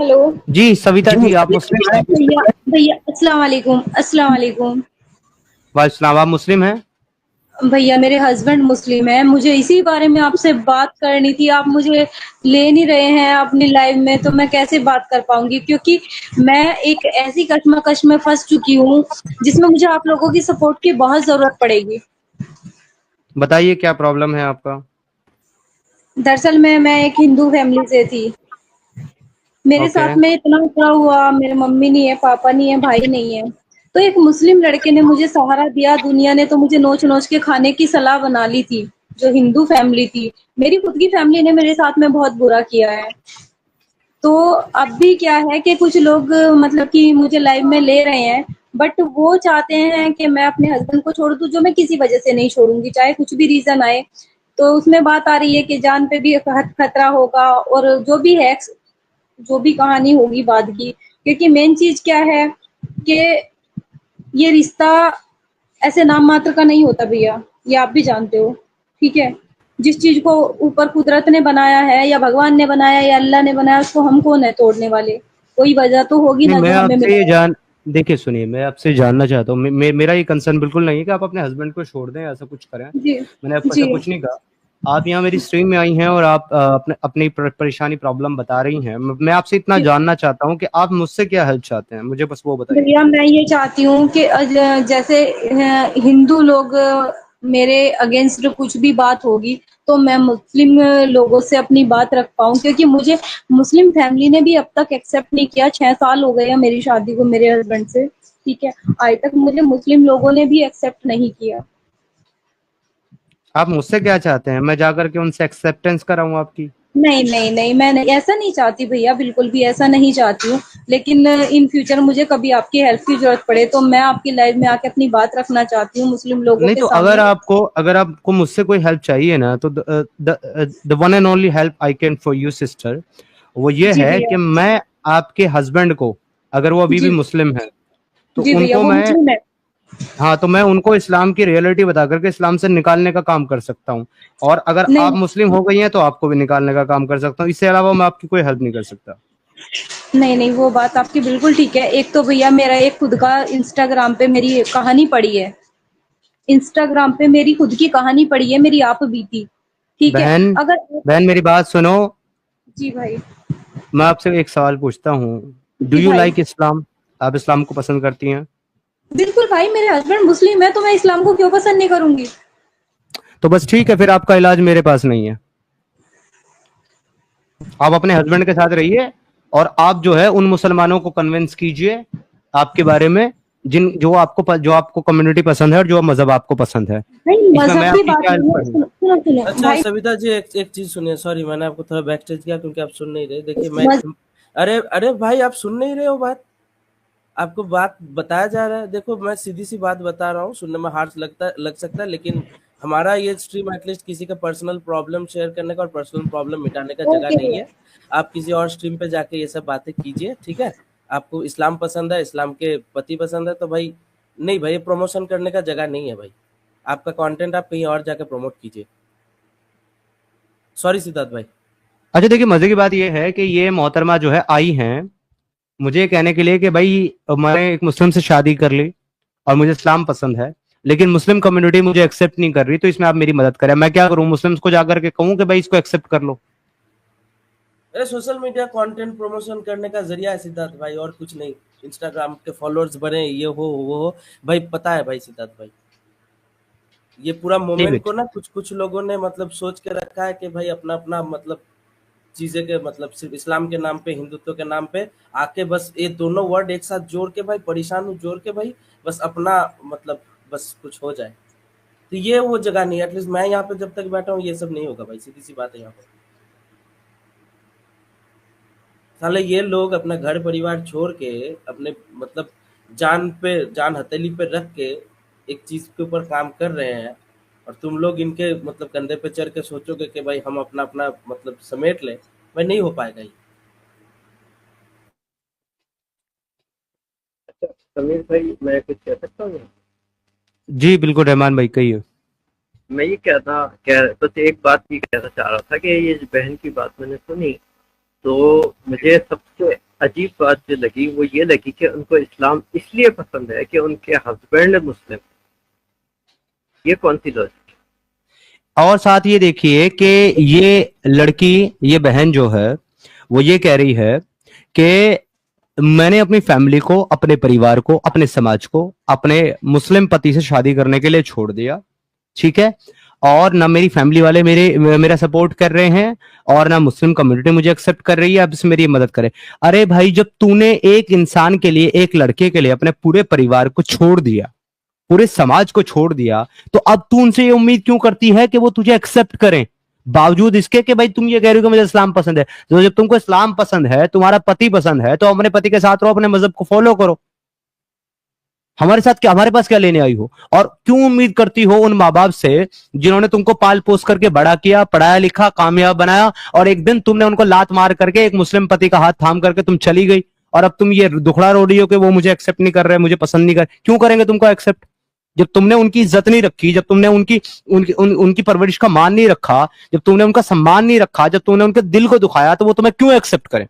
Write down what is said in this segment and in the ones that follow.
Hello. जी सविता जी, आप मुस्लिम हैं? भैया भैया अस्सलाम वालेकुम, अस्सलाम वालेकुम। वालेकुम, आप मुस्लिम हैं? भैया मेरे हस्बैंड मुस्लिम है, मुझे इसी बारे में आपसे बात करनी थी। आप मुझे ले नहीं रहे हैं अपनी लाइफ में, तो मैं कैसे बात कर पाऊंगी, क्योंकि मैं एक ऐसी कश्मकश में फंस चुकी हूँ जिसमें मुझे आप लोगों की सपोर्ट की बहुत जरूरत पड़ेगी। बताइए क्या प्रॉब्लम है आपका? दरअसल मैं एक हिंदू फैमिली से थी। मेरे ओके। साथ में इतना क्या हुआ, मेरे मम्मी नहीं है, पापा नहीं है, भाई नहीं है। तो एक मुस्लिम लड़के ने मुझे सहारा दिया। दुनिया ने तो मुझे नोच-नोच के खाने की सलाह बना ली थी, जो हिंदू फैमिली थी। मेरी खुद की फैमिली ने मेरे साथ में बहुत बुरा किया है। तो अब भी क्या है कि कुछ लोग मतलब कि मुझे लाइफ में ले रहे हैं, बट वो चाहते हैं कि मैं अपने हस्बैंड को छोड़ दूँ, जो मैं किसी वजह से नहीं छोड़ूँगी, चाहे कुछ भी रीज़न आए। तो उसमें बात आ रही है कि जान पे भी खतरा होगा, और जो भी है, जो भी कहानी होगी बाद की। क्योंकि मेन चीज क्या है कि ये रिश्ता ऐसे नाम मात्र का नहीं होता भैया, ये आप भी जानते हो। ठीक है, जिस चीज को ऊपर कुदरत ने बनाया है, या भगवान ने बनाया, या अल्लाह ने बनाया, उसको हम कौन है तोड़ने वाले। कोई वजह तो होगी नहीं, ना मैं जो हमें आपसे ये मिला। जान देखिए सुनिए, मैं आपसे जानना चाहता हूँ, मेरा ये कंसर्न बिल्कुल नहीं है कि आप अपने हस्बैंड को छोड़ दें, ऐसा कुछ करें। जी मैंने आपको जी ऐसा कुछ नहीं कहा। आप यहाँ मेरी स्ट्रीम में आई हैं और आप अपनी परेशानी प्रॉब्लम बता रही हैं। मैं आपसे इतना जी जानना चाहता हूँ कि आप मुझसे क्या हेल्प चाहते हैं, मुझे बस वो बताइए। भैया, मैं ये चाहती हूँ कि जैसे हिंदू लोग मेरे अगेंस्ट कुछ भी बात होगी, तो मैं मुस्लिम लोगों से अपनी बात रख पाऊँ, क्योंकि मुझे मुस्लिम फैमिली ने भी अब तक एक्सेप्ट नहीं किया। 6 साल हो गए हैं मेरी शादी को मेरे हस्बैंड से। ठीक है, आज तक मुझे मुस्लिम लोगों ने भी एक्सेप्ट नहीं किया। आप मुझसे क्या चाहते हैं? मैं जाकर के उनसे एक्सेप्टेंस कराऊँ आपकी? नहीं नहीं नहीं, मैं नहीं, ऐसा नहीं चाहती भैया, बिल्कुल भी ऐसा नहीं चाहती हूँ। लेकिन इन फ्यूचर मुझे कभी आपकी हेल्प की जरूरत पड़े, तो मैं आपकी लाइफ में आके अपनी बात रखना चाहती हूँ मुस्लिम लोगों नहीं के तो सामने। अगर आपको मुझसे कोई हेल्प चाहिए ना, तो the one and only help I can for you sister, वो ये जी है भैया। कि मैं आपके हस्बैंड को, अगर वो अभी भी जी मुस्लिम है, तो जी भैया, उनको वो मैं, मुस्लिम है। हाँ, तो मैं उनको इस्लाम की रियलिटी बता करके इस्लाम से निकालने का काम कर सकता हूँ। और अगर आप नहीं मुस्लिम हो गई हैं तो आपको भी निकालने का काम कर सकता हूँ। इससे अलावा मैं आपकी कोई हेल्प नहीं कर सकता। नहीं नहीं, वो बात आपकी बिल्कुल ठीक है। एक तो भैया मेरा एक खुद का इंस्टाग्राम पे मेरी कहानी पड़ी है। इंस्टाग्राम पे मेरी खुद की कहानी पड़ी है, मेरी आप बीती। ठीक है, बहन, अगर। बहन मेरी बात सुनो। जी भाई। मैं आपसे एक सवाल पूछता हूँ। डू जी यू भाई। लाइक इस्लाम? आप इस्लाम को पसंद करती हैं? बिल्कुल भाई, मेरे हस्बैंड मुस्लिम है, तो मैं इस्लाम को क्यों पसंद नहीं करूंगी। तो बस ठीक है, फिर आपका इलाज मेरे पास नहीं है। आप अपने हस्बैंड के साथ रहिए, और आप जो है उन मुसलमानों को कन्विंस कीजिए आपके बारे में, जिन जो आपको कम्युनिटी पसंद है और जो मजहब आपको पसंद है। नहीं, इसमें मजहब मैं की आपकी बात क्या हेल्प नहीं है। करूंगा? सुनो सुनो सुनो अच्छा भाई। सविता जी, एक एक चीज सुनिए। सॉरी, मैंने आपको थोड़ा बैक स्टेज किया क्योंकि आप सुन नहीं रहे। देखिए मैं, मज, अरे अरे भाई, आप सुन नहीं रहे हो बात। आपको बात बताया जा रहा है। देखो मैं सीधी सी बात बता रहा हूँ, सुनने में हार्श लग सकता है, लेकिन हमारा ये स्ट्रीम एटलीस्ट किसी का पर्सनल प्रॉब्लम शेयर करने का और पर्सनल प्रॉब्लम मिटाने का जगह ओके नहीं भैया। है। आप किसी और स्ट्रीम पे जाके ये सब बातें कीजिए, ठीक है। आपको इस्लाम पसंद है, इस्लाम के पति पसंद है, तो भाई नहीं भाई, ये प्रमोशन करने का जगह नहीं है भाई। आपका कंटेंट आप कहीं और जाके प्रमोट कीजिए। सॉरी सिद्धार्थ भाई। अच्छा देखिए, मजे की बात यह है कि ये मोहतरमा जो है आई हैं मुझे कहने के लिए कि भाई मैंने एक मुस्लिम से शादी कर ली और मुझे इस्लाम पसंद है, लेकिन मुस्लिम कम्युनिटी मुझे एक्सेप्ट नहीं कर रही, तो इसमें आप मेरी मदद करें। मैं क्या करूं? मुस्लिम्स को जाकर के कहूं कि भाई इसको एक्सेप्ट कर लो? अरे सोशल मीडिया कंटेंट प्रमोशन करने का जरिया है सिद्धार्थ भाई, और कुछ नहीं। इंस्टाग्राम के फॉलोअर्स बढ़े, ये हो वो हो। भाई पता है भाई सिद्धार्थ भाई, ये पूरा ठीक है। मोमेंट को ना कुछ कुछ लोगों ने मतलब सोच के रखा है कि भाई अपना अपना मतलब चीजें के मतलब सिर्फ इस्लाम के नाम पे, हिंदुत्व के नाम पे आके बस ये दोनों वर्ड एक साथ जोड़ के भाई परेशान हूँ, जोड़ के भाई बस अपना मतलब बस कुछ हो जाए। तो ये वो जगह नहीं है। एटलीस्ट मैं यहाँ पे जब तक बैठा हूँ ये सब नहीं होगा भाई, सीधी सी बात है यहाँ पे। साले ये लोग अपना घर परिवार छोड़ के अपने मतलब जान पे जान हथेली पे रख के एक चीज के ऊपर काम कर रहे हैं, और तुम लोग इनके मतलब कंधे पे चढ़ के सोचोगे कि भाई हम अपना अपना मतलब समेट लें। भाई नहीं हो पाएगा ये। समीर भाई, मैं कुछ कह सकता हूँ? जी बिल्कुल, रहमान भाई कहिए। मैं ये बस एक बात ये कहना चाह रहा था कि ये जो बहन की बात मैंने सुनी, तो मुझे सबसे अजीब बात जो लगी वो ये लगी कि उनको इस्लाम इसलिए पसंद है कि उनके हस्बैंड मुस्लिम। ये कौन सी लॉजिक? और साथ ये देखिए कि ये लड़की, ये बहन जो है वो ये कह रही है कि मैंने अपनी फैमिली को, अपने परिवार को, अपने समाज को अपने मुस्लिम पति से शादी करने के लिए छोड़ दिया, ठीक है, और ना मेरी फैमिली वाले मेरा सपोर्ट कर रहे हैं और ना मुस्लिम कम्युनिटी मुझे एक्सेप्ट कर रही है, अब इसमें मेरी मदद करे। अरे भाई, जब तूने एक इंसान के लिए, एक लड़के के लिए अपने पूरे परिवार को छोड़ दिया, पूरे समाज को छोड़ दिया, तो अब तू उनसे ये उम्मीद क्यों करती है कि वो तुझे एक्सेप्ट करें, बावजूद इसके कि भाई तुम ये कह रहे हो कि मुझे इस्लाम पसंद है। तो जब तुमको इस्लाम पसंद है, तुम्हारा पति पसंद है, तो अपने पति के साथ रहो, अपने मजहब को फॉलो करो। हमारे साथ क्या, हमारे पास क्या लेने आई हो? और क्यों उम्मीद करती हो उन माँ बाप से जिन्होंने तुमको पाल पोस करके बड़ा किया, पढ़ाया लिखा, कामयाब बनाया, और एक दिन तुमने उनको लात मार करके एक मुस्लिम पति का हाथ थाम करके तुम चली गई, और अब तुम ये दुखड़ा रो रही हो कि वो मुझे एक्सेप्ट नहीं कर रहे, मुझे पसंद नहीं कर। क्यों करेंगे तुमको एक्सेप्ट? जब तुमने उनकी इज्जत नहीं रखी, जब तुमने उनकी परवरिश का मान नहीं रखा, जब तुमने उनका सम्मान नहीं रखा, जब तुमने उनके दिल को दुखाया, तो वो तुम्हें क्यों एक्सेप्ट करें?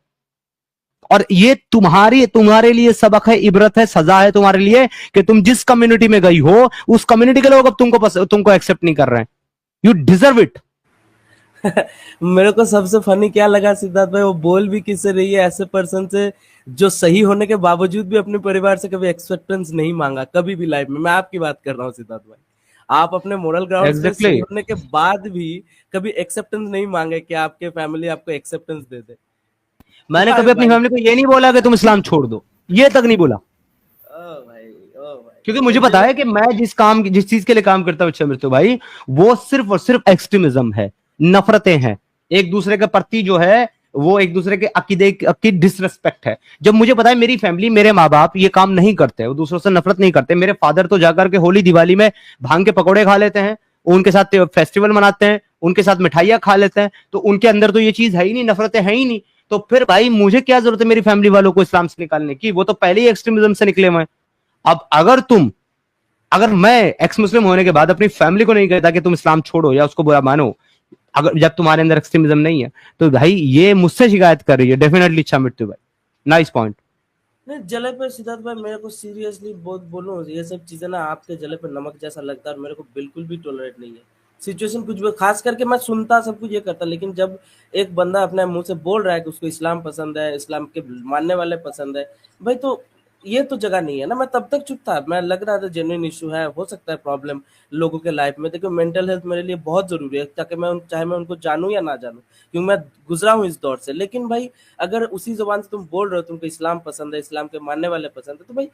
और ये तुम्हारे लिए सबक है, इबरत है, सजा है तुम्हारे लिए कि तुम जिस कम्युनिटी में गई हो उस कम्युनिटी के लोग अब तुमको एक्सेप्ट नहीं कर रहे हैं। You deserve it. मेरे को सबसे फनी क्या लगा सिद्धार्थ भाई, वो बोल भी किससे रही है, ऐसे पर्सन से जो सही होने के बावजूद भी अपने परिवार से कभी एक्सेप्टेंस नहीं मांगा कभी भी लाइफ में। मैं आपकी बात कर रहा हूँ सिद्धार्थ भाई, आप अपने मोरल ग्राउंड से सही होने के बाद भी कभी एक्सेप्टेंस नहीं मांगे कि आपके फैमिली आपको एक्सेप्टेंस दे दे। मैंने कभी अपनी फैमिली को ये नहीं बोला कि तुम इस्लाम छोड़ दो, ये तक नहीं बोला। ओ भाई, क्योंकि मुझे पता है कि मैं जिस चीज के लिए काम करता हूँ मृत्यु भाई, वो सिर्फ और सिर्फ एक्सट्रीमिज्म है, नफरतें हैं, एक दूसरे के प्रति जो है वो एक दूसरे के अकीदे की डिसरिस्पेक्ट है। जब मुझे पता है मेरी फैमिली, मेरे माँ बाप ये काम नहीं करते, वो दूसरों से नफरत नहीं करते। मेरे फादर तो जाकर के होली दिवाली में भांग के पकौड़े खा लेते हैं, उनके साथ फेस्टिवल मनाते हैं, उनके साथ मिठाइयां खा लेते हैं, तो उनके अंदर तो ये चीज है ही नहीं, नफरतें है ही नहीं। तो फिर भाई मुझे क्या जरूरत है मेरी फैमिली वालों को इस्लाम से निकालने की? वो तो पहले ही एक्सट्रीमिज्म से निकले हुए हैं। अब अगर मैं एक्स मुस्लिम होने के बाद अपनी फैमिली को नहीं कहता कि तुम इस्लाम छोड़ो या उसको बुरा मानो, अगर जब तुम्हारे अंदर एक्सट्रीमिज्म नहीं है, तो भाई ये मुझसे शिकायत कर रही है डेफिनेटली। अच्छा मृत्यु भाई, नाइस पॉइंट। नहीं जले पे सिद्धार्थ भाई, मेरे को सीरियसली बहुत बोलूं, ये सब चीजें ना आपके जले पे नमक जैसा लगता है और मेरे को बिल्कुल भी टॉलरेट नहीं है। सिचुएशन कुछ भी, खास करके मैं सुनता सब कुछ ये करता, लेकिन जब एक बंदा अपने मुंह से बोल रहा है कि उसको इस्लाम पसंद है, इस्लाम के मानने वाले पसंद है, भाई तो ये तो जगह नहीं है ना। मैं तब तक चुप था, मैं लग रहा था जेन्युइन इशू है, हो सकता है प्रॉब्लम लोगों के लाइफ में। देखो मेंटल हेल्थ मेरे लिए बहुत जरूरी है, ताकि मैं चाहे मैं उनको जानूं या ना जानूं, क्योंकि मैं गुजरा हूं इस दौर से। लेकिन भाई अगर उसी जुबान से तुम बोल रहे हो तुमको इस्लाम पसंद है, इस्लाम के मानने वाले पसंद है, तो भाई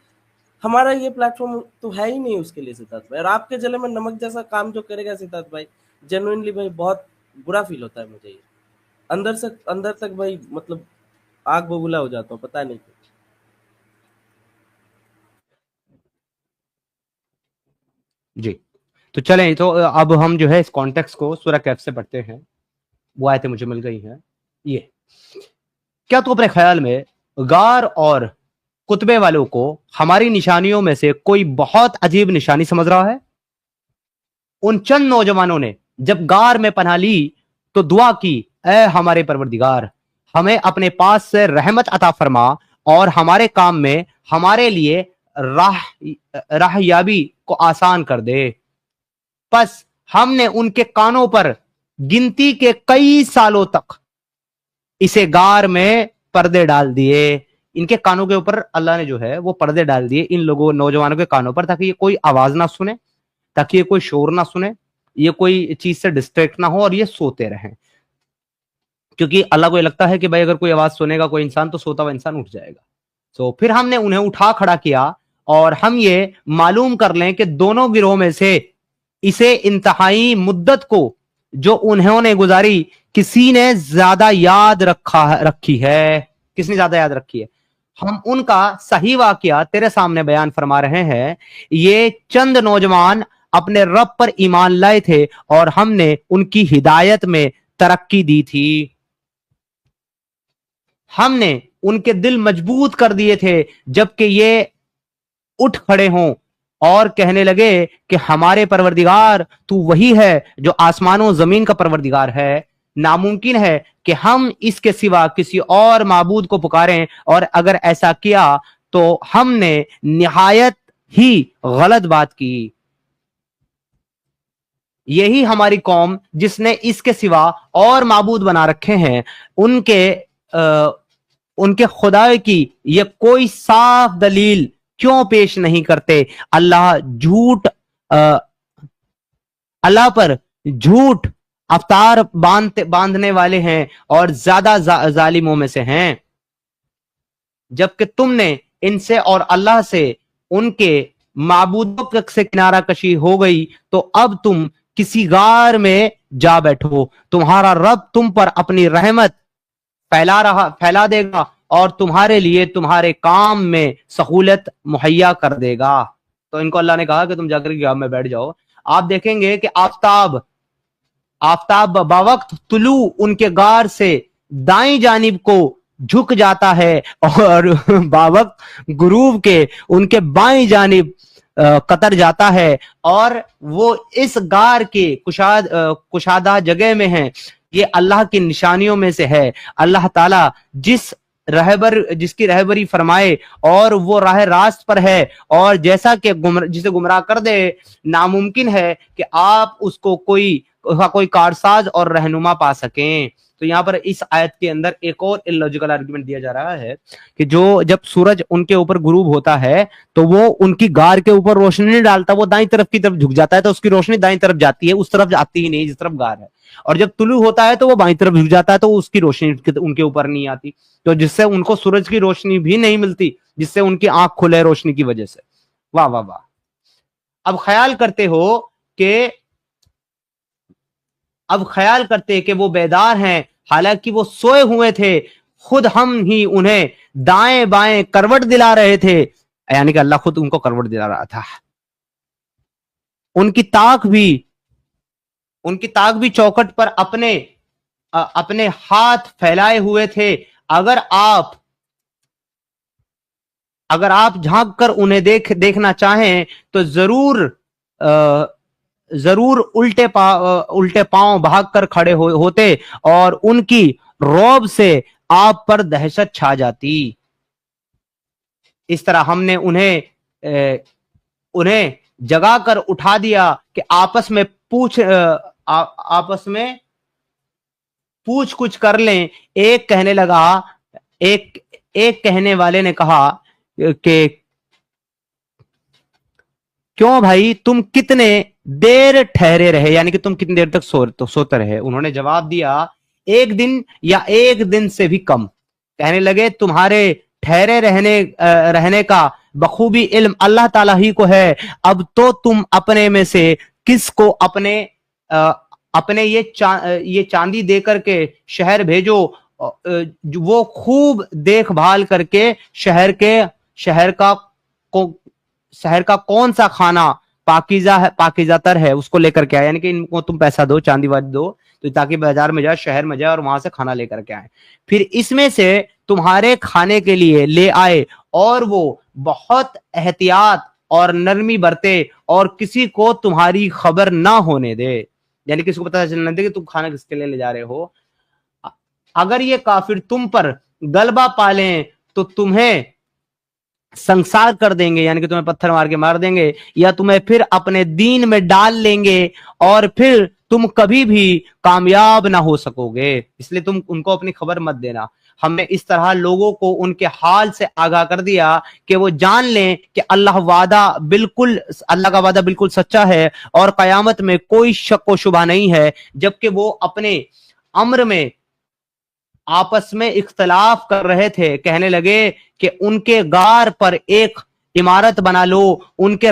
हमारा ये प्लेटफॉर्म तो है ही नहीं उसके लिए सिद्धार्थ भाई। और आपके जले में नमक जैसा काम जो करेगा सिद्धार्थ भाई, जेन्युइनली भाई बहुत बुरा फील होता है मुझे। ये अंदर तक भाई मतलब आग बबूला हो जाता हूँ, पता नहीं क्यों। जी, तो चलें, तो अब हम जो है इस कॉन्टेक्स्ट को सूरह कैफ से पढ़ते हैं। वो आयतें मुझे मिल गई हैं। ये क्या तू अपने ख्याल में गार और कुतबे वालों को हमारी निशानियों में से कोई बहुत अजीब निशानी समझ रहा है? उन चंद नौजवानों ने जब गार में पनाह ली तो दुआ की, ऐ हमारे परवरदिगार, हमें अपने पास से रहमत अता फरमा और हमारे काम में हमारे लिए राहयाबी को आसान कर दे। बस हमने उनके कानों पर गिनती के कई सालों तक इसे गार में पर्दे डाल दिए। इनके कानों के ऊपर अल्लाह ने जो है वो पर्दे डाल दिए इन लोगों नौजवानों के कानों पर, ताकि ये कोई आवाज ना सुने, ताकि ये कोई शोर ना सुने, ये कोई चीज से डिस्ट्रैक्ट ना हो और ये सोते रहें। क्योंकि अल्लाह को ये लगता है कि भाई अगर कोई आवाज सुनेगा कोई इंसान तो सोता हुआ इंसान उठ जाएगा। तो फिर हमने उन्हें उठा खड़ा किया और हम ये मालूम कर लें कि दोनों गिरोह में से इसे इंतहाई मुद्दत को जो उन्होंने गुजारी किसी ने ज्यादा याद रखी है। किसने ज्यादा याद रखी है? हम उनका सही वाकया तेरे सामने बयान फरमा रहे हैं। ये चंद नौजवान अपने रब पर ईमान लाए थे और हमने उनकी हिदायत में तरक्की दी थी। हमने उनके दिल मजबूत कर दिए थे जबकि ये उठ खड़े हों और कहने लगे कि हमारे परवरदिगार तू वही है जो आसमानों जमीन का परवरदिगार है। नामुमकिन है कि हम इसके सिवा किसी और माबूद को पुकारें, और अगर ऐसा किया तो हमने निहायत ही गलत बात की। यही हमारी कौम जिसने इसके सिवा और माबूद बना रखे हैं, उनके खुदा की ये कोई साफ दलील क्यों पेश नहीं करते। अल्लाह पर झूठ अवतार बांधने वाले हैं और ज्यादा जालिमों में से हैं। जबकि तुमने इनसे और अल्लाह से उनके माबूदों से किनारा कशी हो गई, तो अब तुम किसी गार में जा बैठो। तुम्हारा रब तुम पर अपनी रहमत फैला देगा और तुम्हारे लिए तुम्हारे काम में सहूलत मुहैया कर देगा। तो इनको अल्लाह ने कहा कि तुम जाकर गांव में बैठ जाओ। आप देखेंगे कि आफताब बावक्त तुलू उनके गार से दाईं जानिब को झुक जाता है और बावक्त गुरूब के उनके बाईं जानिब कतर जाता है, और वो इस गार के कुशादा जगह में है। ये अल्लाह की निशानियों में से है। अल्लाह ताला जिसकी रहबरी फरमाए और वो राह रास्त पर है, और जैसा कि जिसे गुमराह कर दे, नामुमकिन है कि आप उसको कोई कारसाज और रहनुमा पा सकें। तो यहाँ पर इस आयत के अंदर एक और इलॉजिकल आर्गुमेंट दिया जा रहा है कि जब सूरज उनके ऊपर गुरूब होता है तो वो उनकी गार के ऊपर रोशनी नहीं डालता, वो दाईं तरफ की तरफ झुक जाता है, तो उसकी रोशनी दाईं तरफ जाती है, उस तरफ आती ही नहीं जिस तरफ गार है। और जब तुलू होता है तो वो बाईं तरफ झुक जाता है, तो उसकी रोशनी उनके ऊपर नहीं आती, तो जिससे उनको सूरज की रोशनी भी नहीं मिलती, जिससे उनकी आंख खुले रोशनी की वजह से। वाह वाह वाह। अब ख्याल करते कि वो बेदार हैं, हालांकि वो सोए हुए थे। खुद हम ही उन्हें दाएं बाएं करवट दिला रहे थे, यानी कि अल्लाह खुद उनको करवट दिला रहा था। उनकी ताक भी चौखट पर अपने हाथ फैलाए हुए थे। अगर आप झांक कर उन्हें देखना चाहें तो जरूर उल्टे पांव भागकर खड़े होते और उनकी रौब से आप पर दहशत छा जाती। इस तरह हमने उन्हें जगाकर उठा दिया कि आपस में पूछ कुछ कर लें। एक कहने वाले ने कहा कि क्यों भाई, तुम कितने देर ठहरे रहे, यानी कि तुम कितनी देर तक सोते रहे। उन्होंने जवाब दिया, 1 दिन या 1 दिन से भी कम। कहने लगे, तुम्हारे ठहरे रहने का बखूबी इल्म अल्लाह ताला ही को है। अब तो तुम अपने में से किसको अपने ये चांदी दे करके शहर भेजो, वो खूब देखभाल करके शहर का कौन सा खाना पाकीज़ातर है उसको लेकर के आए, यानी कि इनको तुम पैसा दो, चांदी वादी दो, तो ताकि बाजार में जाए, शहर में जाए और वहां से खाना लेकर के आए। फिर इसमें से तुम्हारे खाने के लिए ले आए और वो बहुत एहतियात और नरमी बरते और किसी को तुम्हारी खबर ना होने दे, यानी किसी को पता चलने दे कि तुम खाना किसके लिए ले जा रहे हो। अगर ये काफिर तुम पर गलबा पालें तो तुम्हें संसार कर देंगे, यानी कि तुम्हें पत्थर मार के मार देंगे, या तुम्हें फिर अपने दीन में डाल लेंगे और फिर तुम कभी भी कामयाब ना हो सकोगे। इसलिए तुम उनको अपनी खबर मत देना। हमने इस तरह लोगों को उनके हाल से आगाह कर दिया कि वो जान लें कि अल्लाह का वादा बिल्कुल सच्चा है और कयामत में कोई शक व शुबा नहीं है। जबकि वो अपने अम्र में आपस में इख्तलाफ कर रहे थे, कहने लगे कि उनके गार पर एक इमारत बना लो, उनका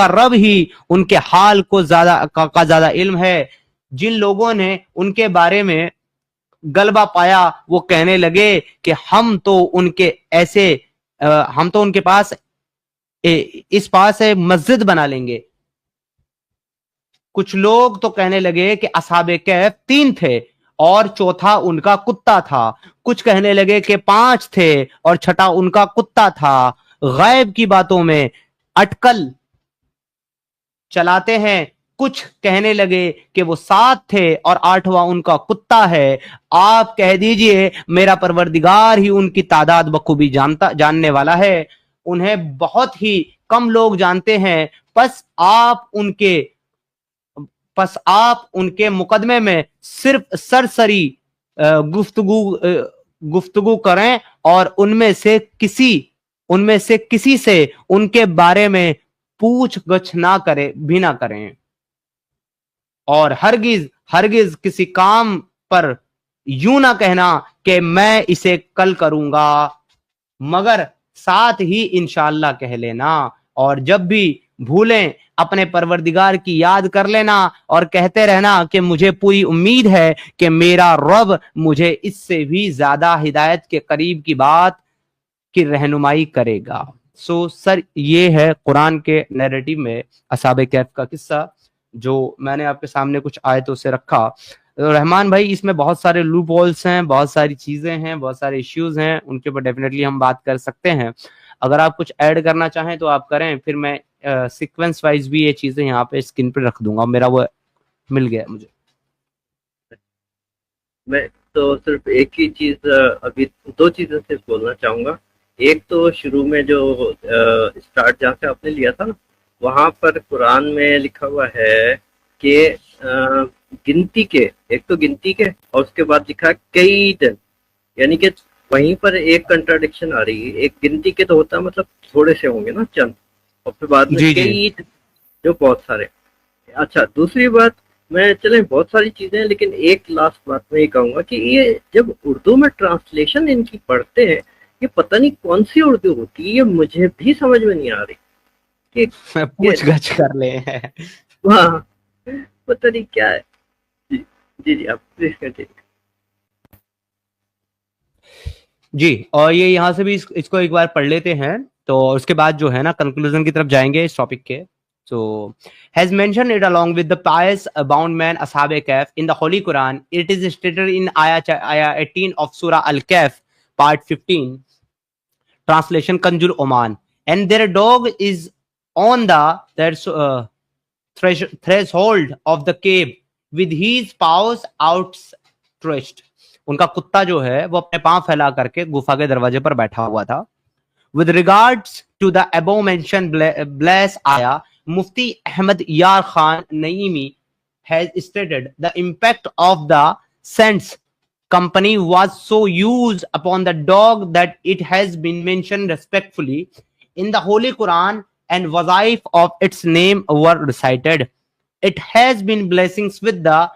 रब ही उनके हाल को ज्यादा इल्म है। जिन लोगों ने उनके बारे में गलबा पाया वो कहने लगे कि हम तो उनके पास इस पास से मस्जिद बना लेंगे। कुछ लोग तो कहने लगे कि असहाबे कहफ 3 थे और चौथा उनका कुत्ता था। कुछ कहने लगे कि 5 थे और छठा उनका कुत्ता था। गैब की बातों में अटकल चलाते हैं कुछ कहने लगे कि वो 7 थे और 8वां उनका कुत्ता है। आप कह दीजिए मेरा परवरदिगार ही उनकी तादाद बखूबी जानने वाला है। उन्हें बहुत ही कम लोग जानते हैं। बस आप उनके मुकदमे में सिर्फ सरसरी गुफ्तगू करें और उनमें से किसी से उनके बारे में पूछगछ ना करें और हरगिज किसी काम पर यूं ना कहना कि मैं इसे कल करूंगा, मगर साथ ही इंशाअल्लाह कह लेना। और जब भी भूलें अपने परवरदिगार की याद कर लेना और कहते रहना कि मुझे पूरी उम्मीद है कि मेरा रब मुझे इससे भी ज्यादा हिदायत के करीब की बात की रहनुमाई करेगा। सो सर, ये है कुरान के नैरेटिव में असहाबे कहफ का किस्सा जो मैंने आपके सामने कुछ आयतों से रखा। तो रहमान भाई, इसमें बहुत सारे लूप होल्स हैं, बहुत सारी चीजें हैं, बहुत सारे इश्यूज हैं, उनके ऊपर डेफिनेटली हम बात कर सकते हैं। अगर आप कुछ ऐड करना चाहें तो आप करें, फिर मैं सीक्वेंस वाइज भी ये चीजें यहाँ पे स्क्रीन पे रख दूंगा। मेरा वो मिल गया मुझे। मैं तो सिर्फ एक ही चीज, अभी 2 चीजें सिर्फ बोलना चाहूंगा। एक तो शुरू में जो स्टार्ट जहाँ से आपने लिया था ना, वहां पर कुरान में लिखा हुआ है कि गिनती के, एक तो गिनती के और उसके बाद लिखा है कई दिन, यानी कि वहीं पर एक कंट्राडिक्शन आ रही है। एक गिनती के तो होता है मतलब थोड़े से होंगे ना, चंद, और फिर बाद में कई जो बहुत सारे। अच्छा, दूसरी बात, मैं चले बहुत सारी चीजें हैं, लेकिन एक लास्ट बात मैं ये कहूंगा कि ये जब उर्दू में ट्रांसलेशन इनकी पढ़ते हैं, ये पता नहीं कौन सी उर्दू होती है, ये मुझे भी समझ में नहीं आ रही कि पूछगछ कर ले हैं। हाँ, पता नहीं क्या है। जी आप प्लीज कंटिन्यू। जी, और ये यहाँ से भी इसको एक बार पढ़ लेते हैं, तो उसके बाद जो है ना कंक्लूजन की तरफ जाएंगे इस टॉपिक के। So, has mentioned it along with the pious bound man Ashab-e Kahf in the Holy Quran. It is stated in ayah 18 of Surah Al-Kahf, part 15, translation Kanjul Oman. And their dog is on the threshold of the cave with his paws outstretched. उनका कुत्ता जो है वो अपने पांव फैला करके गुफा के दरवाजे पर बैठा हुआ था। With regards to the above mentioned blessed ayah, Mufti Ahmad Yar Khan Naimi has stated the impact of the sense company was so used upon the dog that it has been mentioned respectfully in the Holy Quran and wazaif of its name were recited. It has been blessings with the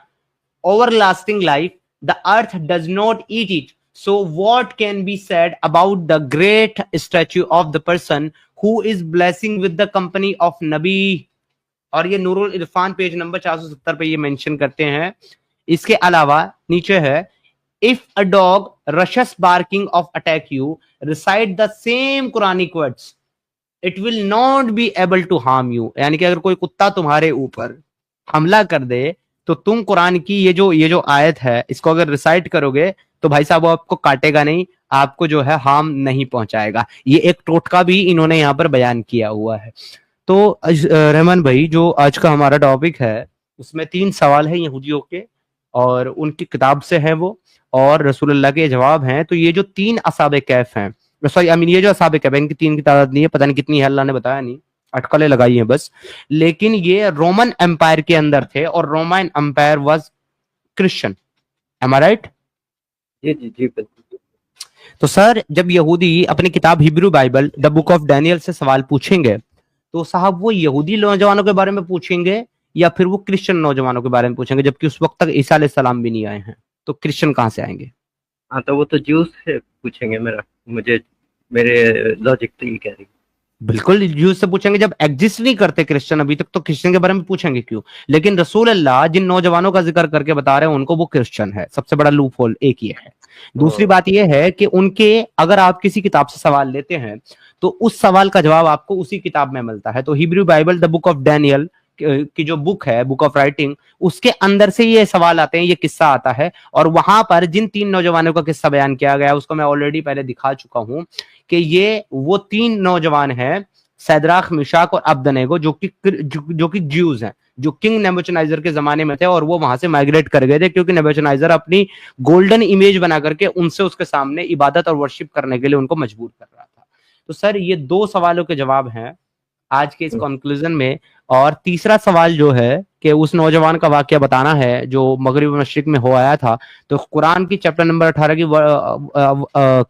everlasting life. The earth does not eat it. So what can be said about the great statue of the person who is blessing with the company of Nabi? और ये Nurul Irfan page number 470 पे ये mention करते हैं। इसके अलावा नीचे है, if a dog rushes barking of attack you, recite the same Quranic words, it will not be able to harm you. यानी कि अगर कोई कुत्ता तुम्हारे ऊपर हमला कर दे तो तुम कुरान की ये जो आयत है इसको अगर रिसाइट करोगे तो भाई साहब वो आपको काटेगा नहीं, आपको जो है हार्म नहीं पहुंचाएगा। ये एक टोटका भी इन्होंने यहाँ पर बयान किया हुआ है। तो रहमान भाई, जो आज का हमारा टॉपिक है उसमें 3 सवाल है यहूदियों के और उनकी किताब से हैं वो, और रसूलुल्लाह के जवाब हैं। तो ये जो 3 असहाबे कहफ हैं, सॉरी आई मीन ये जो असहाबे कहफ है, इनकी 3 की तादाद नहीं है, पता नहीं कितनी है, अल्लाह ने बताया नहीं, अटकलें लगाई हैं बस। लेकिन ये रोमन एम्पायर के अंदर थे और Roman empire was Christian. Am I right? जी। तो सर, जब यहूदी अपनी किताब Hebrew Bible the book of Daniel से सवाल पूछेंगे तो साहब वो यहूदी नौजवानों के बारे में पूछेंगे या फिर वो क्रिश्चियन नौजवानों के बारे में पूछेंगे, जबकि उस वक्त तक ईसा अलैहिस्सलाम भी नहीं आए हैं, तो क्रिश्चियन कहाँ से आएंगे? हाँ, तो वो तो ज्यूज से पूछेंगे। मेरे लॉजिक तो ये कह रही। बिल्कुल ज्यूज से पूछेंगे, जब एग्जिस्ट नहीं करते क्रिश्चियन अभी तक, तो क्रिश्चियन के बारे में पूछेंगे क्यों? लेकिन रसूल अल्लाह जिन नौजवानों का जिक्र करके बता रहे हैं उनको वो क्रिश्चियन है। सबसे बड़ा लूप होल एक ये है। दूसरी बात यह है कि उनके, अगर आप किसी किताब से सवाल लेते हैं तो उस सवाल का जवाब आपको उसी किताब में मिलता है। तो Hebrew Bible the book of Daniel की जो बुक है, बुक ऑफ राइटिंग, उसके अंदर से ये सवाल आते हैं, ये किस्सा आता है, और वहां पर जिन 3 नौजवानों का किस्सा बयान किया गया उसको मैं ऑलरेडी पहले दिखा चुका हूं कि ये वो 3 नौजवान हैं सैदराख, मिशाक और अब्दनेगो, जो कि ज्यूज हैं, जो किंग नेबुचडनेस्सर के जमाने में थे, और वो वहां से माइग्रेट कर गए थे क्योंकि नेबुचडनेस्सर अपनी गोल्डन इमेज बना करके उनसे उसके सामने इबादत और वर्शिप करने के लिए उनको मजबूर कर रहा था। तो सर ये 2 सवालों के जवाब हैं आज के इस कंक्लूजन में। और तीसरा सवाल जो है कि उस नौजवान का वाकया बताना है जो मगरिब मशरिक में हो आया था, तो कुरान की चैप्टर नंबर 18 की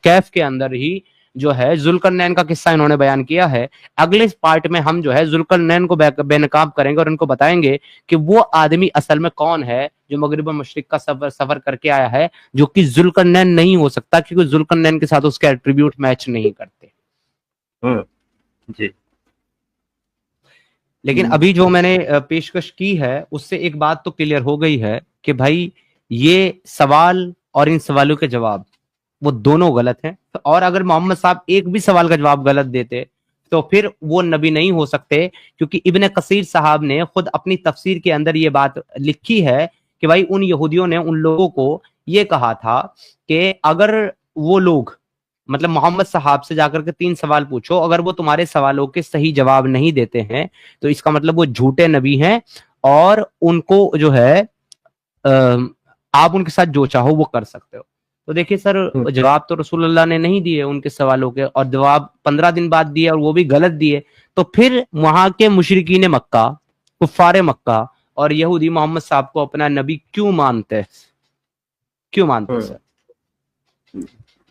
कैफ के अंदर ही जो है जुल्करनैन का किस्सा इन्होंने बयान किया है। अगले पार्ट में हम जो है जुल्करनैन को बेनकाब करेंगे और इनको बताएंगे कि वो आदमी असल में कौन है जो मगरिब मशरिक का सफर करके आया है, जो कि जुल्करनैन नहीं हो सकता क्योंकि जुल्करनैन के साथ उसके एट्रीब्यूट मैच नहीं करते। जी। लेकिन अभी जो मैंने पेशकश की है उससे एक बात तो क्लियर हो गई है कि भाई ये सवाल और इन सवालों के जवाब वो दोनों गलत हैं। और अगर मोहम्मद साहब एक भी सवाल का जवाब गलत देते तो फिर वो नबी नहीं हो सकते, क्योंकि इब्ने कसीर साहब ने खुद अपनी तफसीर के अंदर ये बात लिखी है कि भाई उन यहूदियों ने उन लोगों को ये कहा था कि अगर वो लोग मतलब मोहम्मद साहब से जाकर के 3 सवाल पूछो, अगर वो तुम्हारे सवालों के सही जवाब नहीं देते हैं तो इसका मतलब वो झूठे नबी हैं और उनको जो है आप उनके साथ जो चाहो वो कर सकते हो। तो देखिए सर, जवाब तो रसूलुल्लाह ने नहीं दिए उनके सवालों के, और जवाब 15 दिन बाद दिए और वो भी गलत दिए। तो फिर वहां के मुशरिकीन मक्का, कुफ्फारे मक्का और यहूदी मोहम्मद साहब को अपना नबी क्यों मानते सर?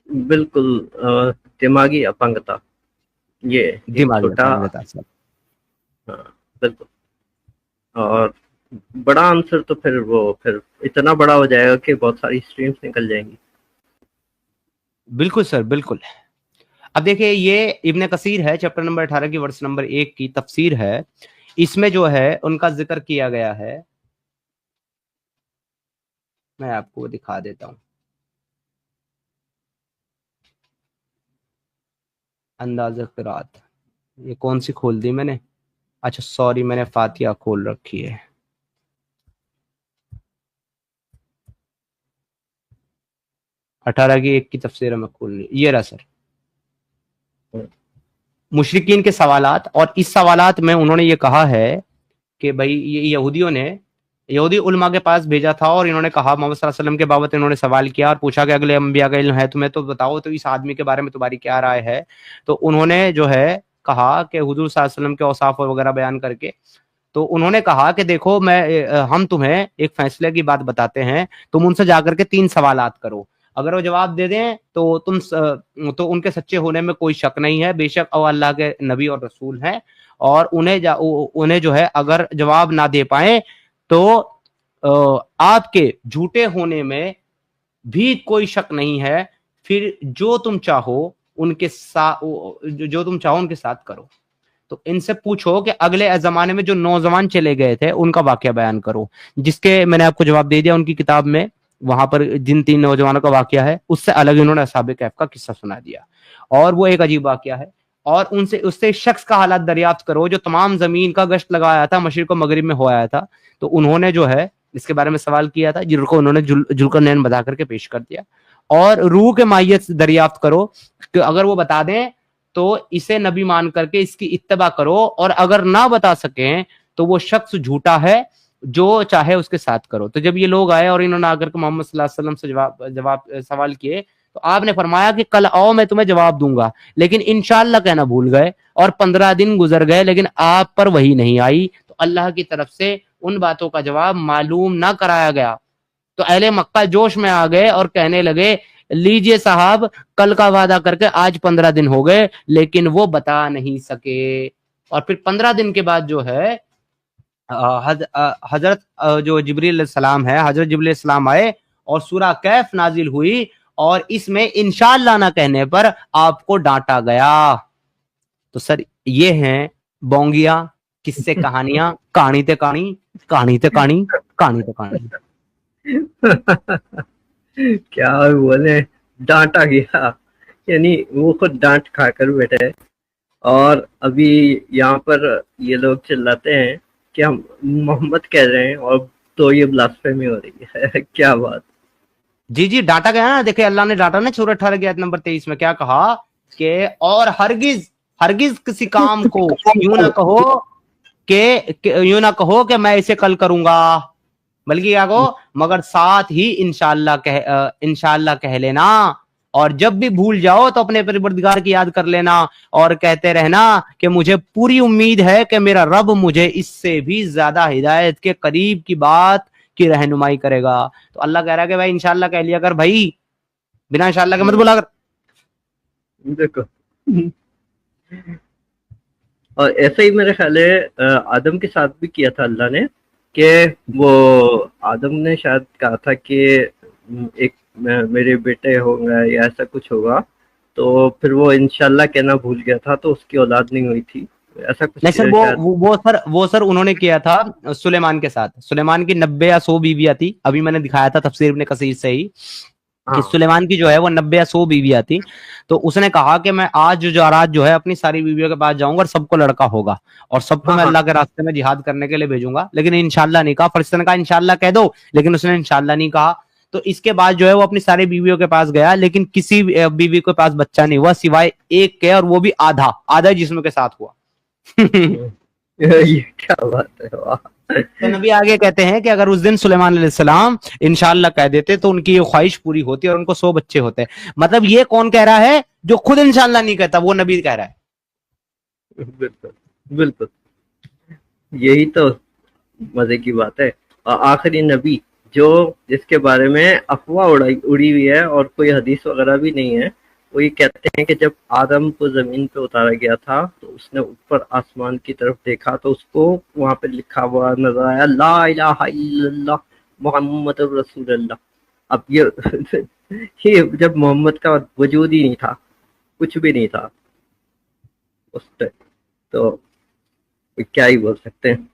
बिल्कुल दिमागी अपंगता, ये दिमागी अपंगता सर। हाँ बिल्कुल। और बड़ा आंसर तो फिर इतना बड़ा हो जाएगा कि बहुत सारी स्ट्रीम्स निकल जाएंगी। बिल्कुल सर, बिल्कुल। अब देखिए ये इब्ने कसीर है, चैप्टर नंबर 18 की वर्स नंबर 1 की तफसीर है। इसमें जो है उनका जिक्र किया गया है, मैं आपको दिखा देता हूं। अंदाज़ा क़िरात, ये कौन सी खोल दी मैंने? अच्छा सॉरी, मैंने फातिहा खोल रखी है। अठारह की 1 की तफसीर में खोलनी, ये रहा सर मुशरिकीन के सवालात। और इस सवालात में उन्होंने ये कहा है कि भाई ये यहूदी उलमा के पास भेजा था और इन्होंने कहा, मोहम्मद सल्लल्लाहु अलैहि वसल्लम के बाबत इन्होंने सवाल किया और पूछा कि अगले अंबिया का इल्म है तुम्हें तो बताओ, तो इस आदमी के बारे में तुम्हारी क्या राय है? तो उन्होंने जो है कहा कि हुजूर सल्लल्लाहु अलैहि वसल्लम के औसाफ वगैरह बयान करके, तो उन्होंने कहा कि देखो हम तुम्हें एक फैसले की बात बताते हैं, तुम उनसे जाकर के 3 सवालात करो, अगर वो जवाब दे दें तो उनके सच्चे होने में कोई शक नहीं है, बेशक वो अल्लाह के नबी और रसूल हैं। और उन्हें जो है अगर जवाब ना दे पाए तो आपके झूठे होने में भी कोई शक नहीं है, फिर जो तुम चाहो उनके साथ करो। तो इनसे पूछो कि अगले जमाने में जो नौजवान चले गए थे उनका वाकया बयान करो, जिसके मैंने आपको जवाब दे दिया उनकी किताब में, वहां पर जिन 3 नौजवानों का वाकया है उससे अलग इन्होंने असहाबे कहफ का किस्सा सुना दिया, और वो एक अजीब वाकया है। और उससे शख्स का हालात दरियाफ्त करो जो तमाम जमीन का गश्त लगाया था, मशरिक और मगरिब में हो आया था, तो उन्होंने जो है इसके बारे में सवाल किया था, जिनको उन्होंने जुल्करनैन बता करके पेश कर दिया। और रूह के माहियत दरियाफ्त करो कि अगर वो बता दें तो इसे नबी मान करके इसकी इत्तबा करो, और अगर ना बता सकें तो वो शख्स झूठा है, जो चाहे उसके साथ करो। तो जब ये लोग आए और इन्होंने आकर के मोहम्मद सल्लल्लाहु अलैहि वसल्लम से जवाब सवाल किए, तो आपने फरमाया कि कल आओ मैं तुम्हें जवाब दूंगा, लेकिन इंशाअल्लाह कहना भूल गए और 15 दिन गुजर गए लेकिन आप पर वही नहीं आई। तो अल्लाह की तरफ से उन बातों का जवाब मालूम ना कराया गया। तो अहले मक्का जोश में आ गए और कहने लगे, लीजिए साहब, कल का वादा करके आज 15 दिन हो गए लेकिन वो बता नहीं सके। और फिर 15 दिन के बाद जो है हजरत जो जिब्रील सलाम है, हजरत जिब्रील सलाम आए और सूरा कैफ नाजिल हुई, और इसमें इंशाअल्लाह ना कहने पर आपको डांटा गया। तो सर ये हैं बोंगिया, किस्से कहानियां, कहानी ते कहानी, कहानी ते कहानी, कहानी ते कहानी। क्या बोले, डांटा गया, यानी वो खुद डांट खाकर बैठे। और अभी यहाँ पर ये लोग चिल्लाते हैं कि हम मोहम्मद कह रहे हैं और तो ये ब्लास्फेमी हो रही है। क्या बात। जी डांटा गया ना। देखिए अल्लाह ने डांटा ना सूरह 18 की आयत नंबर 23 में क्या कहा कि और हरगिज हरगिज किसी काम को यूं ना कहो कि मैं इसे कल करूंगा, बल्कि क्या कहो, मगर साथ ही इंशाअल्लाह कह लेना। और जब भी भूल जाओ तो अपने परवरदिगार की याद कर लेना और कहते रहना कि मुझे पूरी उम्मीद है कि मेरा रब मुझे इससे भी ज्यादा हिदायत के करीब की बात की रहनुमाई करेगा। तो अल्लाह कह रहा है कि भाई इंशाअल्लाह कह लिया कर भाई, बिना इंशाअल्लाह के मत बोला कर। देखो, और ऐसा ही मेरे ख्याल है आदम के साथ भी किया था अल्लाह ने, कि वो आदम ने शायद कहा था कि एक मेरे बेटे होंगे या ऐसा कुछ होगा, तो फिर वो इंशाल्लाह कहना भूल गया था, तो उसकी औलाद नहीं हुई थी, ऐसा कुछ। नहीं सर, वो सर उन्होंने किया था सुलेमान के साथ। सुलेमान की 90 या 100 बीवियां थी, अभी मैंने दिखाया था तफसीर इब्न कसीर से ही कि सुलेमान की जो है वो 90 या 100 बीवियां थी। तो उसने कहा कि मैं आज रात जो है अपनी सारी बीवियों के पास जाऊंगा और सबको लड़का होगा और सबको मैं अल्लाह के रास्ते में जिहाद करने के लिए भेजूंगा, लेकिन इंशाल्लाह नहीं कहा। फरिश्ते ने कहा इंशाल्लाह कह दो, लेकिन उसने इंशाल्लाह नहीं कहा। तो इसके बाद जो है वो अपनी सारी बीवियों के पास गया, लेकिन किसी बीवी के पास बच्चा नहीं हुआ सिवाय एक के, और वो भी आधा जिस्म के साथ हुआ। ये क्या बात है, वाह। तो नबी आगे कहते हैं कि अगर उस दिन सुलेमान अलैहिस्सलाम इंशाअल्लाह कह देते तो उनकी ये ख्वाहिश पूरी होती और उनको 100 बच्चे होते। मतलब ये कौन कह रहा है? जो खुद इंशाअल्लाह नहीं कहता, वो नबी कह रहा है। बिल्कुल बिल्कुल, यही तो मजे की बात है। और आखिरी नबी जो जिसके बारे में अफवाह उड़ी हुई है और कोई हदीस वगैरह भी नहीं है, वो ये कहते हैं कि जब आदम को जमीन पे उतारा गया था तो उसने ऊपर आसमान की तरफ देखा तो उसको वहां पे लिखा हुआ नजर आया, ला इलाहा इल्लल्लाह मुहम्मद रसूलुल्लाह। अब ये जब मोहम्मद का वजूद ही नहीं था, कुछ भी नहीं था उस पे, तो क्या ही बोल सकते हैं।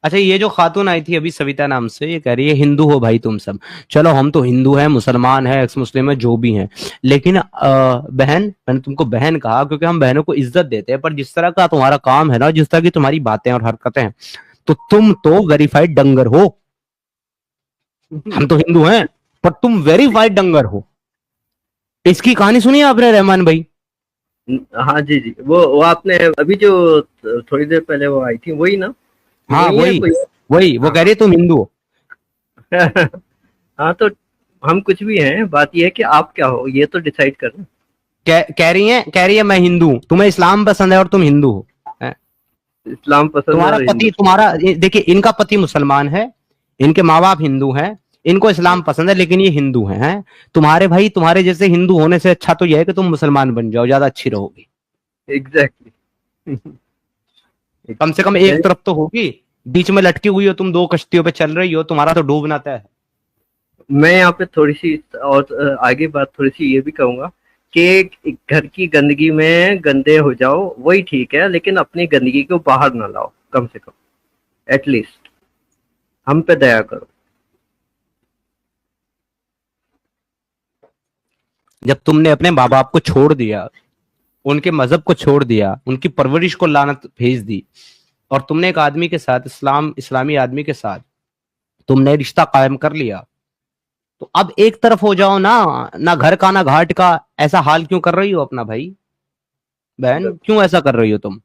अच्छा, ये जो खातून आई थी अभी सविता नाम से, ये कह रही है हिंदू हो भाई तुम सब। चलो हम तो हिंदू हैं, मुसलमान हैं, एक्स मुस्लिम है, जो भी हैं, लेकिन बहन, मैंने तुमको बहन कहा क्योंकि हम बहनों को इज्जत देते हैं, पर जिस तरह का तुम्हारा काम है ना, जिस तरह की तुम्हारी बातें और हरकतें हैं, तो तुम तो वेरीफाइड डंगर हो। हम तो हिंदू हैं पर तुम वेरीफाइड डंगर हो। इसकी कहानी सुनी आपने रहमान भाई? हाँ जी जी, वो आपने अभी जो थोड़ी देर पहले वो आई थी वही ना? हाँ वही वो कह रही है तुम हिंदू हो। हाँ तो हम कुछ भी हैं, बात ये है कि आप क्या हो ये तो डिसाइड करना। कह रही है मैं हिंदू हूँ, तुम्हें इस्लाम पसंद है और तुम हिंदू हो। इस्लाम पसंद, तुम्हारा पति, तुम्हारा देखिए, इनका पति मुसलमान है, इनके माँ बाप हिंदू हैं, इनको इस्लाम पसंद है, लेकिन ये हिंदू हैं। तुम्हारे भाई, तुम्हारे जैसे हिंदू होने से अच्छा तो यह है कि तुम मुसलमान बन जाओ, ज्यादा अच्छी रहोगी। एग्जैक्टली। कम से कम एक तरफ तो होगी, बीच में लटकी हुई हो तुम, 2 कश्तियों पे चल रही हो, तुम्हारा तो डूबना तय है। मैं यहाँ पे थोड़ी सी और आगे बात थोड़ी सी ये भी कहूंगा कि घर की गंदगी में गंदे हो जाओ वही ठीक है, लेकिन अपनी गंदगी को बाहर ना लाओ, कम से कम एटलीस्ट हम पे दया करो। जब तुमने अपने माँ बाप को छोड़ दिया, उनके मजहब को छोड़ दिया, उनकी परवरिश को लानत भेज दी, और तुमने एक आदमी के साथ, इस्लामी आदमी के साथ तुमने रिश्ता कायम कर लिया, तो अब एक तरफ हो जाओ ना घर का ना घाट का। ऐसा हाल क्यों कर रही हो अपना भाई बहन, क्यों ऐसा कर रही हो तुम?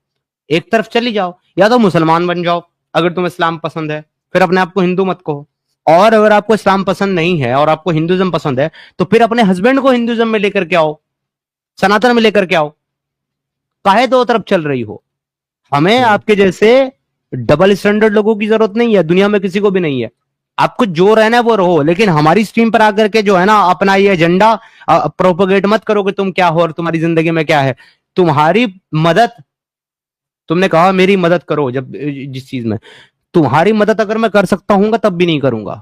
एक तरफ चली जाओ, या तो मुसलमान बन जाओ अगर तुम्हें इस्लाम पसंद है, फिर अपने आप को हिंदू मत कहो। और अगर आपको इस्लाम पसंद नहीं है और आपको हिंदुइज्म पसंद है, तो फिर अपने हस्बैंड को हिंदुइज्म में लेकर के आओ, सनातन में लेकर के आओ। काहे 2 तरफ चल रही हो? हमें आपके जैसे डबल स्टैंडर्ड लोगों की जरूरत नहीं है, दुनिया में किसी को भी नहीं है। आपको जो रहना है वो रहो, लेकिन हमारी स्ट्रीम पर आकर के जो है ना, अपना ये एजेंडा प्रोपोगेट मत करो कि तुम क्या हो और तुम्हारी जिंदगी में क्या है। तुम्हारी मदद, तुमने कहा मेरी मदद करो, जब जिस चीज में, तुम्हारी मदद अगर मैं कर सकता हूँ तब भी नहीं करूंगा।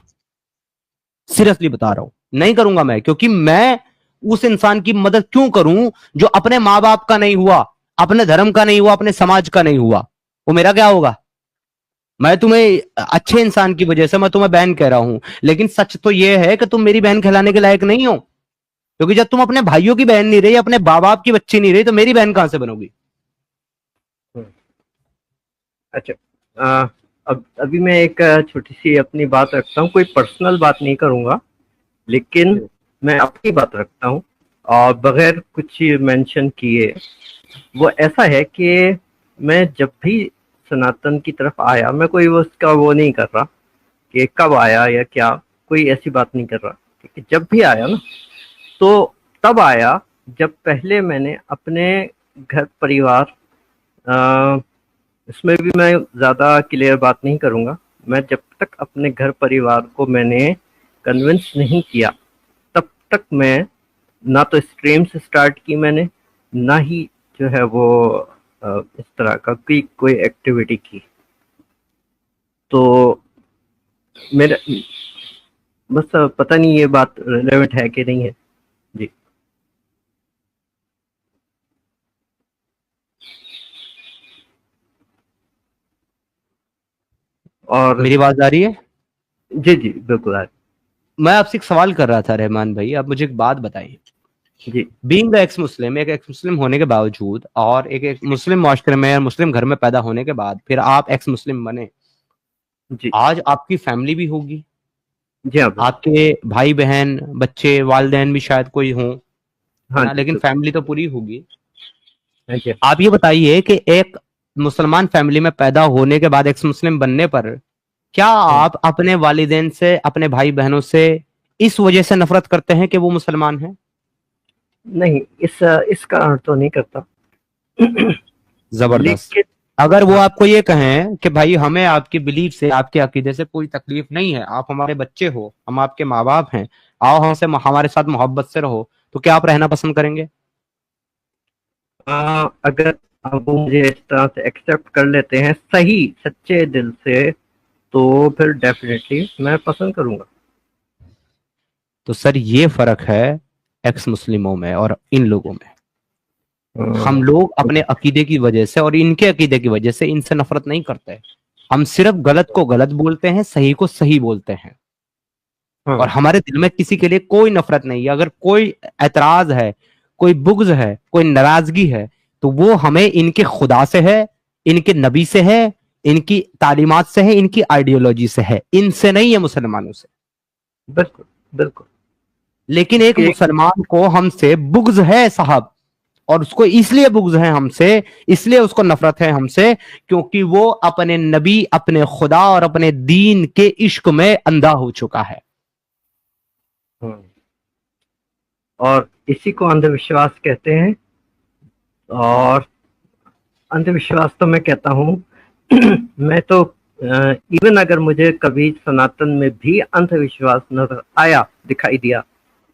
सीरियसली बता रहा हूं, नहीं करूंगा मैं, क्योंकि मैं उस इंसान की मदद क्यों करूं जो अपने माँ बाप का नहीं हुआ, अपने धर्म का नहीं हुआ, अपने समाज का नहीं हुआ। वो मेरा क्या होगा? मैं तुम्हें अच्छे इंसान की वजह से मैं तुम्हें बहन कह रहा हूं, लेकिन सच तो यह है कि तुम मेरी बहन कहलाने के लायक नहीं हो, क्योंकि जब तुम अपने भाइयों की बहन नहीं रही, अपने बाप बाप की बच्ची नहीं रही, तो मेरी बहन कहां से बनोगी? अच्छा, अब अभी मैं एक छोटी सी अपनी बात रखता हूँ, कोई पर्सनल बात नहीं करूंगा, लेकिन मैं अपनी बात रखता हूँ और बगैर कुछ मेंशन किए वो ऐसा है कि मैं जब भी सनातन की तरफ आया, मैं कोई उसका वो नहीं कर रहा कि कब आया या क्या, कोई ऐसी बात नहीं कर रहा, क्योंकि जब भी आया ना तो तब आया जब पहले मैंने अपने घर परिवार, इसमें भी मैं ज़्यादा क्लियर बात नहीं करूँगा, मैं जब तक अपने घर परिवार को मैंने कन्विंस नहीं किया तब तक मैं ना तो स्ट्रीम्स स्टार्ट की मैंने, ना ही जो है वो इस तरह का कोई एक्टिविटी की। तो मेरा बस पता नहीं ये बात रिलेवेंट है कि नहीं है जी। और मेरी आवाज आ रही है? जी जी बिल्कुल आ रही। मैं आपसे एक सवाल कर रहा था रहमान भाई, आप मुझे एक बात बताइए। जी बीइंग एक्स मुस्लिम, एक एक्स मुस्लिम होने के बावजूद और एक मुस्लिम माशरे में मुस्लिम घर में पैदा होने के बाद फिर आप एक्स मुस्लिम बने, जी आज आपकी फैमिली भी होगी, जी हाँ बिल्कुल। आपके भाई बहन बच्चे वालिदैन भी शायद कोई हों, है हाँ ना, जी लेकिन बिल्कुल। फैमिली तो पूरी होगी। हाँ जी आप ये बताइए कि एक मुसलमान फैमिली में पैदा होने के बाद एक्स मुस्लिम बनने पर क्या आप अपने वालिदैन से, अपने भाई बहनों से इस वजह से नफरत करते हैं कि वो मुसलमान हैं? नहीं, इस कारण तो नहीं करता, जबरदस्त। लेकिन अगर वो हाँ आपको ये कहें कि भाई हमें आपकी बिलीफ से, आपके अकीदे से कोई तकलीफ नहीं है, आप हमारे बच्चे हो, हम आपके माँ बाप हैं, आओ हमसे हमारे साथ मोहब्बत से रहो, तो क्या आप रहना पसंद करेंगे? अगर वो मुझे इस तरह से एक्सेप्ट कर लेते हैं सही सच्चे दिल से, तो फिर डेफिनेटली मैं पसंद करूंगा। तो सर ये फर्क है एक्स मुस्लिमों में और इन लोगों में। हम लोग अपने अकीदे की वजह से और इनके अकीदे की वजह से इनसे नफरत नहीं करते, हम सिर्फ गलत को गलत बोलते हैं, सही को सही बोलते हैं, और हमारे दिल में किसी के लिए कोई नफरत नहीं है। अगर कोई एतराज है, कोई बुग्ज है, कोई नाराजगी है, तो वो हमें इनके खुदा से है, इनके नबी से है, इनकी तालीमात से है, इनकी आइडियोलॉजी से है, इनसे नहीं है, मुसलमानों से। बिल्कुल बिल्कुल। लेकिन एक मुसलमान को हमसे बुग्ज है साहब, और उसको इसलिए बुग्ज है हमसे, इसलिए उसको नफरत है हमसे, क्योंकि वो अपने नबी, अपने खुदा और अपने दीन के इश्क में अंधा हो चुका है। और इसी को अंधविश्वास कहते हैं। और अंधविश्वास तो मैं कहता हूँ मैं तो इवन अगर मुझे कभी सनातन में भी अंधविश्वास नजर आया, दिखाई दिया,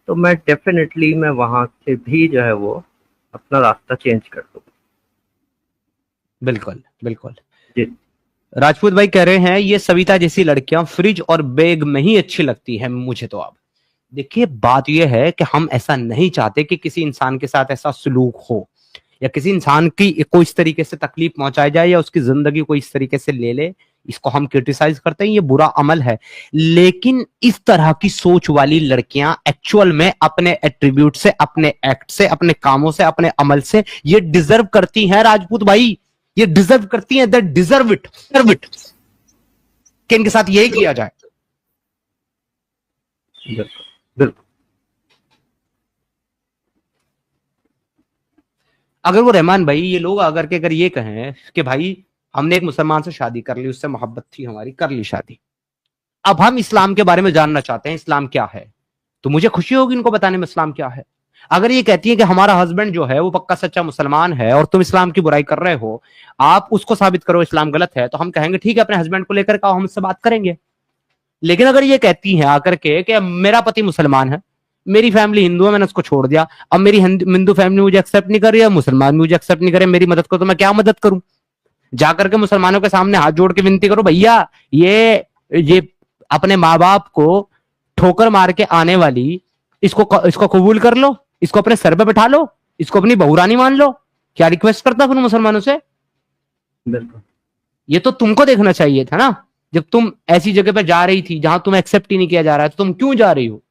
तो मैं डेफिनेटली मैं वहां से भी जो है वो अपना रास्ता चेंज कर दूँ। बिल्कुल बिल्कुल जी। राजपूत भाई कह रहे हैं ये सविता जैसी लड़कियां फ्रिज और बैग में ही अच्छी लगती है मुझे तो। आप देखिए, बात यह है कि हम ऐसा नहीं चाहते कि किसी इंसान के साथ ऐसा सलूक हो, या किसी इंसान की को इस तरीके से तकलीफ पहुंचाई जाए, या उसकी जिंदगी को इस तरीके से ले ले। इसको हम क्रिटिसाइज करते हैं, ये बुरा अमल है। लेकिन इस तरह की सोच वाली लड़कियां एक्चुअल में अपने एट्रीब्यूट से, अपने एक्ट से, अपने कामों से, अपने अमल से ये डिजर्व करती हैं राजपूत भाई, ये डिजर्व करती हैं, दैट डिजर्व इट कि इनके साथ यही किया जाए। बिल्कुल बिल्कुल। अगर वो रहमान भाई, ये लोग अगर ये कहें कि भाई हमने एक मुसलमान से शादी कर ली, उससे मोहब्बत थी हमारी, कर ली शादी, अब हम इस्लाम के बारे में जानना चाहते हैं, इस्लाम क्या है, तो मुझे खुशी होगी इनको बताने में इस्लाम क्या है। अगर ये कहती है कि हमारा हस्बैंड जो है वो पक्का सच्चा मुसलमान है और तुम इस्लाम की बुराई कर रहे हो, आप उसको साबित करो इस्लाम गलत है, तो हम कहेंगे ठीक है, अपने हस्बैंड को लेकर आओ, हम इससे बात करेंगे। लेकिन अगर ये कहती है आकर के कि मेरा पति मुसलमान है, मेरी फैमिली हिंदू है, मैंने उसको छोड़ दिया, अब मेरी हिंदू फैमिली मुझे एक्सेप्ट नहीं कर रही है, मुसलमान मुझे एक्सेप्ट नहीं करे, मेरी मदद करो, तो मैं क्या मदद करूं? जाकर के मुसलमानों के सामने हाथ जोड़ के विनती करो, भैया ये अपने माँ बाप को ठोकर मार के आने वाली, इसको कबूल कर लो, इसको अपने सर पे बैठा लो, इसको अपनी बहुरानी मान लो। क्या रिक्वेस्ट करता फिर मुसलमानों से? बिल्कुल। ये तो तुमको देखना चाहिए था ना, जब तुम ऐसी जगह पे जा रही थी जहां तुम्हें एक्सेप्ट ही नहीं किया जा रहा है, तो तुम क्यों जा रही हो?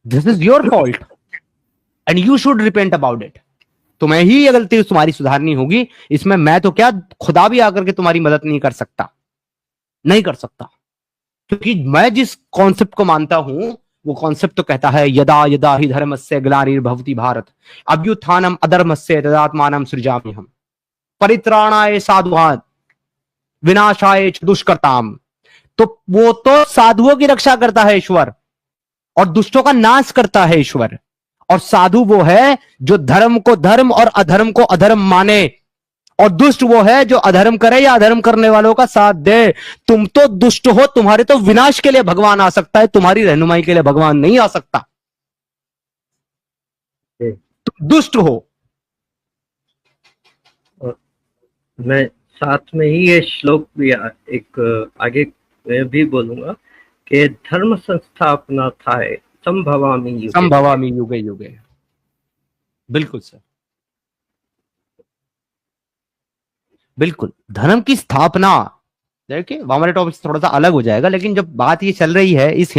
This is your fault and you should repent about it. तुम्हें ही ये गलती तुम्हारी सुधारनी होगी, इसमें मैं तो क्या, खुदा भी आकर के तुम्हारी मदद नहीं कर सकता, नहीं कर सकता। क्योंकि मैं जिस कॉन्सेप्ट को मानता हूं वो कॉन्सेप्ट तो कहता है यदा यदा ही धर्मस्य ग्लानिर्भवति भारत अभ्युत्थानम अधर्मस्य तदात्मानं सृजाम्यहम् परित्राणाय साधुनां विनाशाय च दुष्कृताम्। तो वो तो साधुओं की रक्षा करता है ईश्वर, और दुष्टों का नाश करता है ईश्वर। और साधु वो है जो धर्म को धर्म और अधर्म को अधर्म माने, और दुष्ट वो है जो अधर्म करे या अधर्म करने वालों का साथ दे। तुम तो दुष्ट हो, तुम्हारे तो विनाश के लिए भगवान आ सकता है, तुम्हारी रहनुमाई के लिए भगवान नहीं आ सकता। तुम दुष्ट हो। और मैं साथ में ही ये श्लोक भी एक आगे भी बोलूंगा कि धर्म संस्थापना था संभवामि युगे युगे। बिल्कुल सर, बिल्कुल। धर्म की स्थापना, देखिए हमारे टॉपिक से थोड़ा सा अलग हो जाएगा, लेकिन जब बात ये चल रही है इस